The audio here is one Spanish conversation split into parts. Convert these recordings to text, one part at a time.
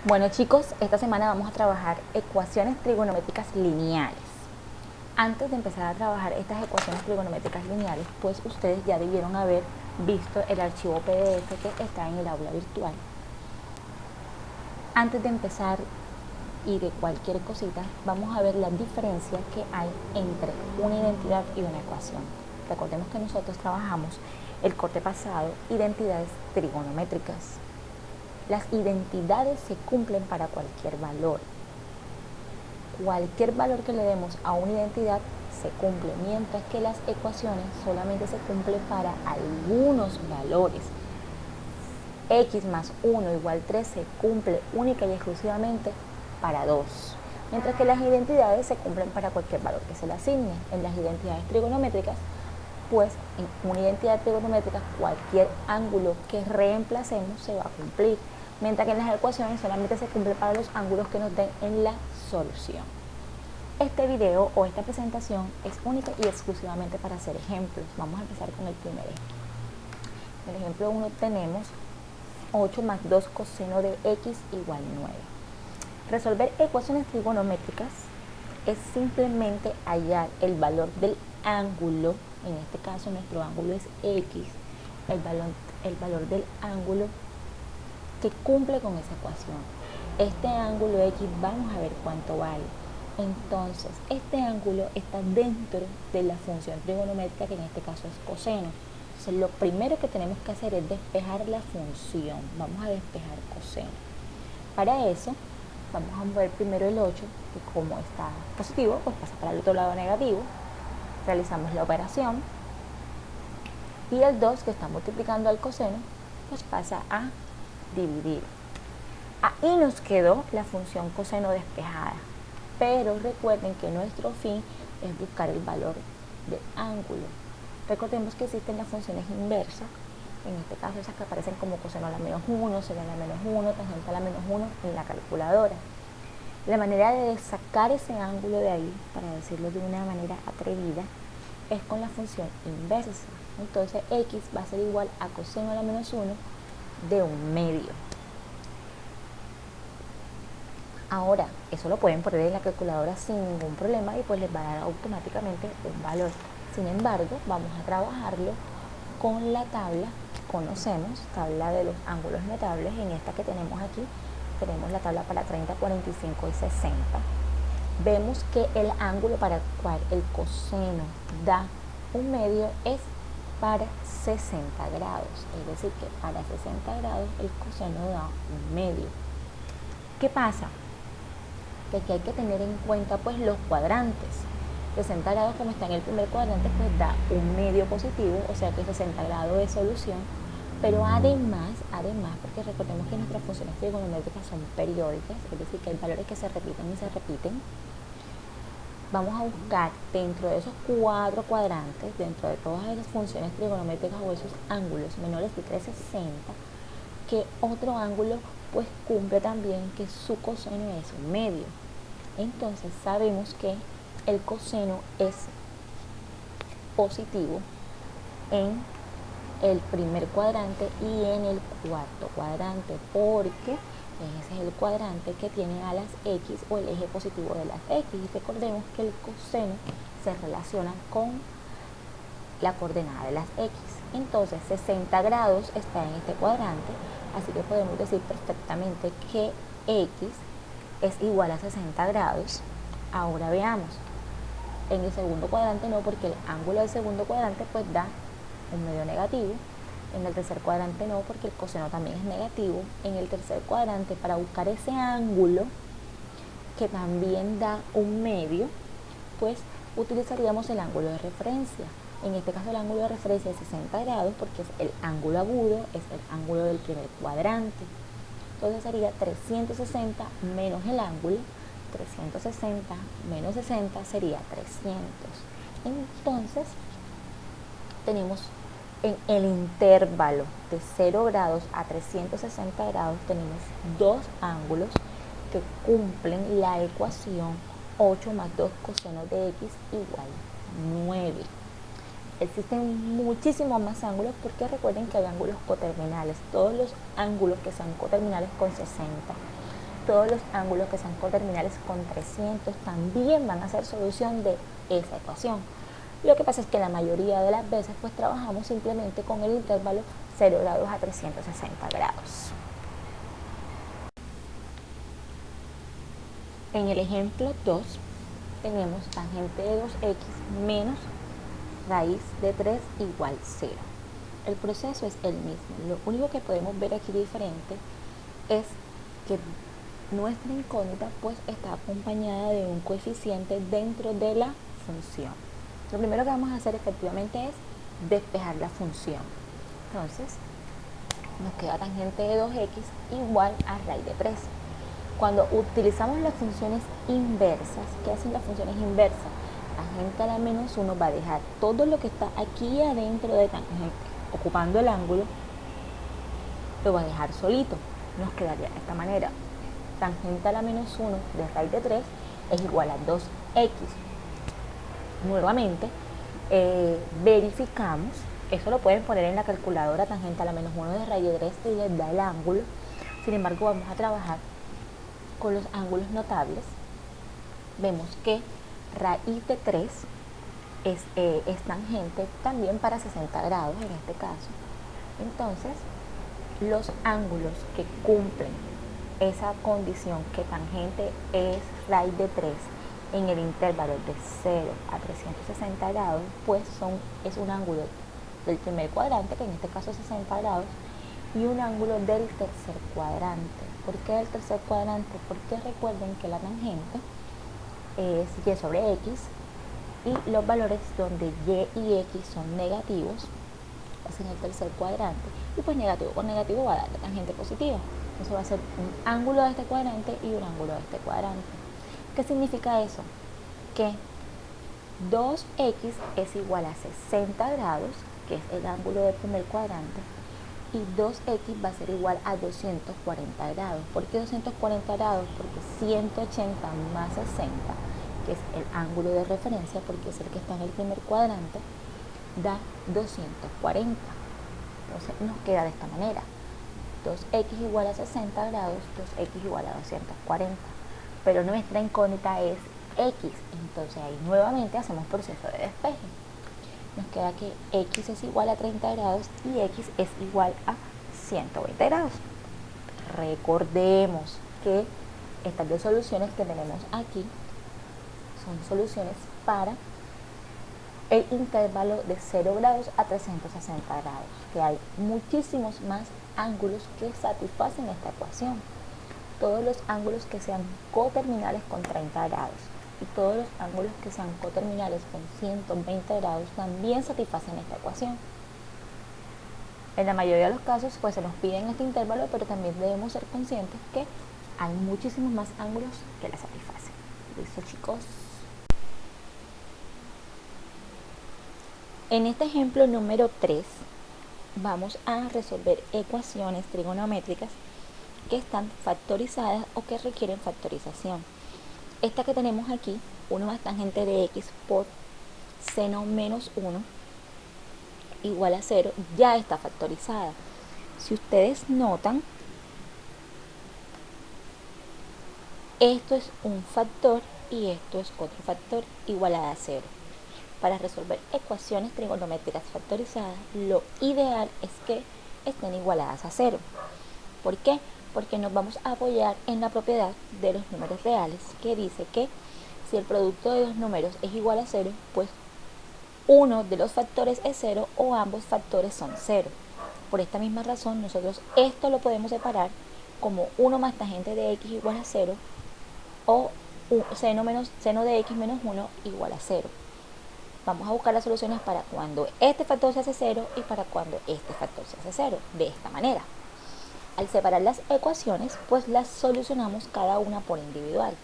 Bueno chicos, esta semana vamos a trabajar ecuaciones trigonométricas lineales. Antes de empezar a trabajar estas ecuaciones trigonométricas lineales, pues ustedes ya debieron haber visto el archivo PDF que está en el aula virtual. Antes de empezar y de cualquier cosita, vamos a ver la diferencia que hay entre una identidad y una ecuación. Recordemos que nosotros trabajamos el corte pasado, identidades trigonométricas. Las identidades se cumplen para cualquier valor. Cualquier valor que le demos a una identidad se cumple, mientras que las ecuaciones solamente se cumplen para algunos valores. X más 1 igual 3 se cumple única y exclusivamente para 2, mientras que las identidades se cumplen para cualquier valor que se le asigne. En las identidades trigonométricas, pues en una identidad trigonométrica cualquier ángulo que reemplacemos se va a cumplir, mientras que en las ecuaciones solamente se cumple para los ángulos que nos den en la solución. Este video o esta presentación es única y exclusivamente para hacer ejemplos. Vamos a empezar con el primer ejemplo. En el ejemplo 1 tenemos 8 más 2 coseno de x igual 9. Resolver ecuaciones trigonométricas es simplemente hallar el valor del ángulo. En este caso nuestro ángulo es x, el valor del ángulo que cumple con esa ecuación. Este ángulo x vamos a ver cuánto vale. Entonces este ángulo está dentro de la función trigonométrica, que en este caso es coseno. Entonces lo primero que tenemos que hacer es despejar la función. Vamos a despejar coseno. Para eso vamos a mover primero el 8, que como está positivo, pues pasa para el otro lado negativo. Realizamos la operación. Y el 2, que está multiplicando al coseno, pues pasa a dividir. Ahí nos quedó la función coseno despejada. Pero recuerden que nuestro fin es buscar el valor del ángulo. Recordemos que existen las funciones inversas. En este caso esas que aparecen como coseno a la menos 1, seno a la menos 1, tangente a la menos 1 en la calculadora. La manera de sacar ese ángulo de ahí, para decirlo de una manera atrevida, es con la función inversa. Entonces x va a ser igual a coseno a la menos 1 de 1/2. Ahora, eso lo pueden poner en la calculadora sin ningún problema y pues les va a dar automáticamente un valor. Sin embargo, vamos a trabajarlo con la tabla. Conocemos tabla de los ángulos notables. En esta que tenemos aquí, tenemos la tabla para 30, 45 y 60. Vemos que el ángulo para el cual el coseno da 1/2 es para 60 grados. Es decir, que para 60 grados el coseno da 1/2. ¿Qué pasa? Que aquí hay que tener en cuenta pues los cuadrantes. 60 grados, como está en el primer cuadrante, pues da 1/2 positivo, o sea que 60 grados de solución. Pero además, porque recordemos que nuestras funciones trigonométricas son periódicas, es decir, que hay valores que se repiten y se repiten, vamos a buscar dentro de esos 4 cuadrantes, dentro de todas esas funciones trigonométricas o esos ángulos menores de 360, que otro ángulo pues cumple también que su coseno es 1/2. Entonces sabemos que el coseno es positivo en el primer cuadrante y en el cuarto cuadrante, porque ese es el cuadrante que tiene a las x o el eje positivo de las x. Y recordemos que el coseno se relaciona con la coordenada de las x. Entonces 60 grados está en este cuadrante, así que podemos decir perfectamente que x es igual a 60 grados. Ahora veamos, en el segundo cuadrante no, porque el ángulo del segundo cuadrante pues da 1/2 negativo. En el tercer cuadrante no, porque el coseno también es negativo. En el tercer cuadrante, para buscar ese ángulo que también da 1/2, pues utilizaríamos el ángulo de referencia. En este caso el ángulo de referencia es 60 grados porque es el ángulo agudo, es el ángulo del primer cuadrante. Entonces sería 360 menos el ángulo. 360 menos 60 sería 300. Entonces tenemos en el intervalo de 0 grados a 360 grados tenemos dos ángulos que cumplen la ecuación 8 más 2 coseno de x igual 9. Existen muchísimos más ángulos porque recuerden que hay ángulos coterminales. Todos los ángulos que sean coterminales con 60 todos los ángulos que sean coterminales con 300 también van a ser solución de esa ecuación. Lo que pasa es que la mayoría de las veces pues trabajamos simplemente con el intervalo 0 grados a 360 grados. En el ejemplo 2 tenemos tangente de 2x menos raíz de 3 igual 0. El proceso es el mismo. Lo único que podemos ver aquí diferente es que nuestra incógnita pues está acompañada de un coeficiente dentro de la función. Lo primero que vamos a hacer efectivamente es despejar la función. Entonces nos queda tangente de 2x igual a raíz de 3. Cuando utilizamos las funciones inversas, ¿qué hacen las funciones inversas? Tangente a la menos 1 va a dejar todo lo que está aquí adentro de tangente, ocupando el ángulo, lo va a dejar solito. Nos quedaría de esta manera. Tangente a la menos 1 de raíz de 3 es igual a 2x. Nuevamente, verificamos, eso lo pueden poner en la calculadora, tangente a la menos 1 de raíz de 3 y les da el ángulo. Sin embargo, vamos a trabajar con los ángulos notables. Vemos que raíz de 3 es tangente también para 60 grados en este caso. Entonces, los ángulos que cumplen esa condición que tangente es raíz de 3 en el intervalo de 0 a 360 grados, pues es un ángulo del primer cuadrante, que en este caso es 60 grados, y un ángulo del tercer cuadrante. ¿Por qué del tercer cuadrante? Porque recuerden que la tangente es y sobre x y los valores donde y y x son negativos es en el tercer cuadrante, y pues negativo con negativo va a dar la tangente positiva. Entonces va a ser un ángulo de este cuadrante y un ángulo de este cuadrante. ¿Qué significa eso? Que 2x es igual a 60 grados, que es el ángulo del primer cuadrante, y 2x va a ser igual a 240 grados. ¿Por qué 240 grados? Porque 180 más 60, que es el ángulo de referencia, porque es el que está en el primer cuadrante, da 240. Entonces nos queda de esta manera: 2x igual a 60 grados, 2x igual a 240. Pero nuestra incógnita es x, entonces ahí nuevamente hacemos proceso de despeje. Nos queda que x es igual a 30 grados y x es igual a 120 grados. Recordemos que estas dos soluciones que tenemos aquí son soluciones para el intervalo de 0 grados a 360 grados, que hay muchísimos más ángulos que satisfacen esta ecuación. Todos los ángulos que sean coterminales con 30 grados y todos los ángulos que sean coterminales con 120 grados también satisfacen esta ecuación. En la mayoría de los casos pues se nos piden este intervalo, pero también debemos ser conscientes que hay muchísimos más ángulos que la satisfacen. ¿Listo, chicos? En este ejemplo número 3 vamos a resolver ecuaciones trigonométricas que están factorizadas o que requieren factorización. Esta que tenemos aquí, 1 más tangente de x por seno menos 1 igual a 0, ya está factorizada. Si ustedes notan, esto es un factor y esto es otro factor igualado a 0. Para resolver ecuaciones trigonométricas factorizadas, lo ideal es que estén igualadas a 0. ¿Por qué? Porque nos vamos a apoyar en la propiedad de los números reales, que dice que si el producto de dos números es igual a 0, pues uno de los factores es 0 o ambos factores son 0. Por esta misma razón, nosotros esto lo podemos separar como 1 más tangente de x igual a 0 o seno de x menos 1 igual a 0. Vamos a buscar las soluciones para cuando este factor se hace 0 y para cuando este factor se hace 0, de esta manera. Al separar las ecuaciones, pues las solucionamos cada una por individual.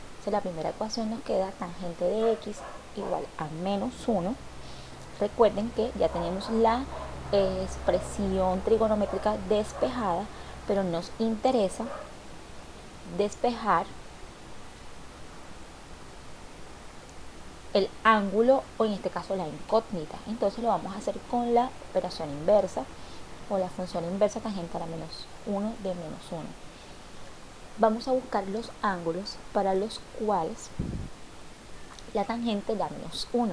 Entonces la primera ecuación nos queda tangente de x igual a menos 1. Recuerden que ya tenemos la expresión trigonométrica despejada, pero nos interesa despejar el ángulo, o en este caso la incógnita. Entonces lo vamos a hacer con la operación inversa o la función inversa tangente a la menos 1 de menos 1. vamos a buscar los ángulos para los cuales la tangente da -1.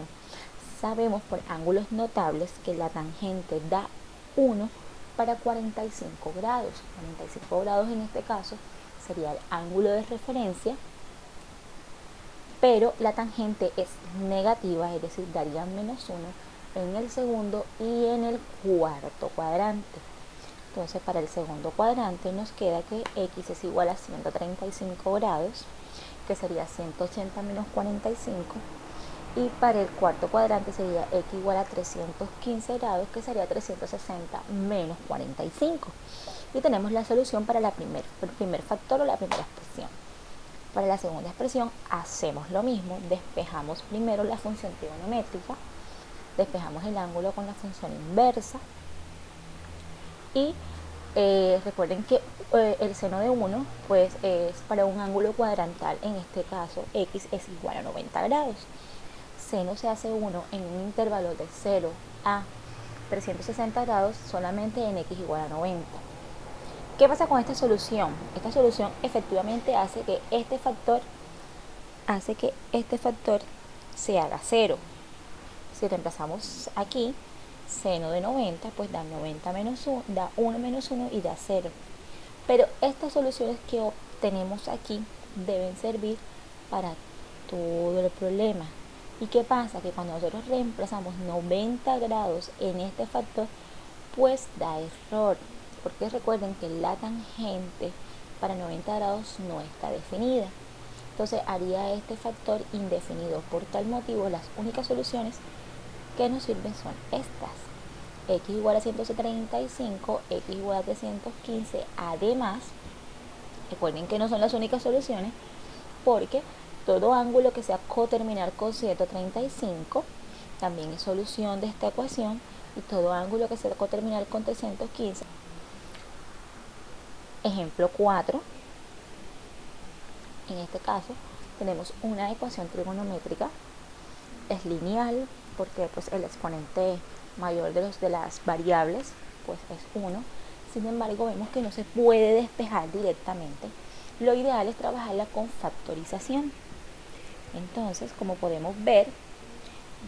Sabemos por ángulos notables que la tangente da 1 para 45 grados. 45 grados en este caso sería el ángulo de referencia, pero la tangente es negativa, es decir, daría -1 en el segundo y en el cuarto cuadrante. Entonces, para el segundo cuadrante nos queda que x es igual a 135 grados, que sería 180 menos 45, y para el cuarto cuadrante sería x igual a 315 grados, que sería 360 menos 45. Y tenemos la solución para el primer factor o la primera expresión. Para la segunda expresión hacemos lo mismo, despejamos primero la función trigonométrica, despejamos el ángulo con la función inversa y recuerden que el seno de 1 pues es para un ángulo cuadrantal, en este caso x es igual a 90 grados. Seno se hace 1 en un intervalo de 0 a 360 grados solamente en x igual a 90. ¿Qué pasa con esta solución? Esta solución efectivamente hace que este factor se haga 0. Si reemplazamos aquí seno de 90, pues da 90 menos 1, da 1 menos 1 y da 0. Pero estas soluciones que obtenemos aquí deben servir para todo el problema. ¿Y qué pasa? Que cuando nosotros reemplazamos 90 grados en este factor, pues da error. Porque recuerden que la tangente para 90 grados no está definida. Entonces haría este factor indefinido. Por tal motivo, las únicas soluciones que nos sirven son estas. X igual a 135, x igual a 315. Además, recuerden que no son las únicas soluciones, porque todo ángulo que sea coterminal con 135 también es solución de esta ecuación, y todo ángulo que sea coterminal con 315. Ejemplo 4. En este caso tenemos una ecuación trigonométrica, es lineal porque pues el exponente mayor de las variables pues es 1. Sin embargo, vemos que no se puede despejar directamente. Lo ideal es trabajarla con factorización. Entonces, como podemos ver,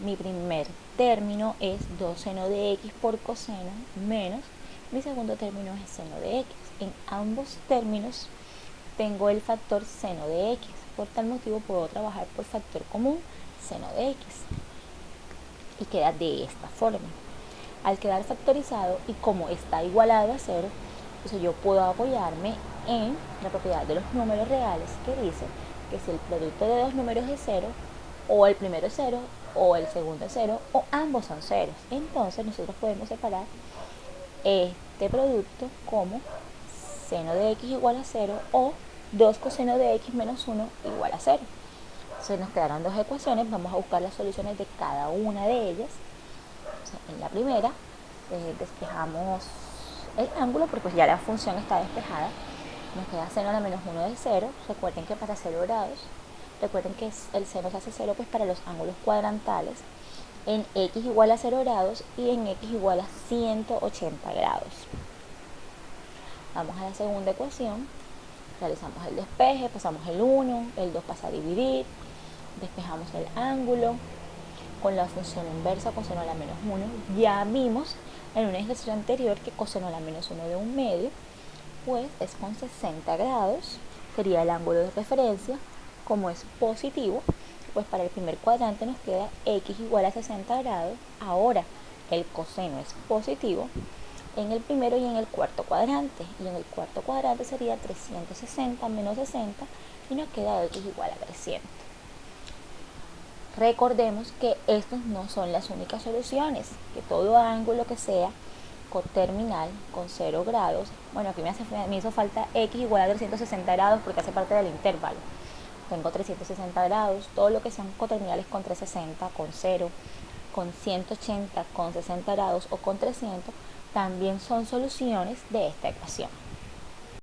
mi primer término es 2 seno de x por coseno menos mi segundo término es seno de x. En ambos términos tengo el factor seno de x. Por tal motivo puedo trabajar por factor común seno de x. Y queda de esta forma. Al quedar factorizado y como está igualado a 0, entonces yo puedo apoyarme en la propiedad de los números reales, que dice que si el producto de dos números es 0, o el primero es 0, o el segundo es 0, o ambos son ceros, entonces nosotros podemos separar este producto como seno de x igual a 0 o 2 coseno de x menos 1 igual a 0. Entonces nos quedaron dos ecuaciones, vamos a buscar las soluciones de cada una de ellas. En la primera despejamos el ángulo porque pues ya la función está despejada. Nos queda seno a la menos 1 de 0. Recuerden que para 0 grados, recuerden que el seno se hace 0 pues para los ángulos cuadrantales en x igual a 0 grados y en x igual a 180 grados. Vamos a la segunda ecuación, realizamos el despeje, pasamos el 1, el 2 pasa a dividir, despejamos el ángulo con la función inversa coseno a la menos 1. Ya vimos en un ejercicio anterior que coseno a la menos 1 de un medio pues es con 60 grados, sería el ángulo de referencia. Como es positivo, pues para el primer cuadrante nos queda x igual a 60 grados. Ahora el coseno es positivo en el primero y en el cuarto cuadrante, y en el cuarto cuadrante sería 360 menos 60 y nos queda x igual a 300. Recordemos que estas no son las únicas soluciones, que todo ángulo que sea coterminal con 0 grados, bueno, aquí me hizo falta x igual a 360 grados porque hace parte del intervalo. Tengo 360 grados, todo lo que sean coterminales con 360, con 0, con 180, con 60 grados o con 300, también son soluciones de esta ecuación.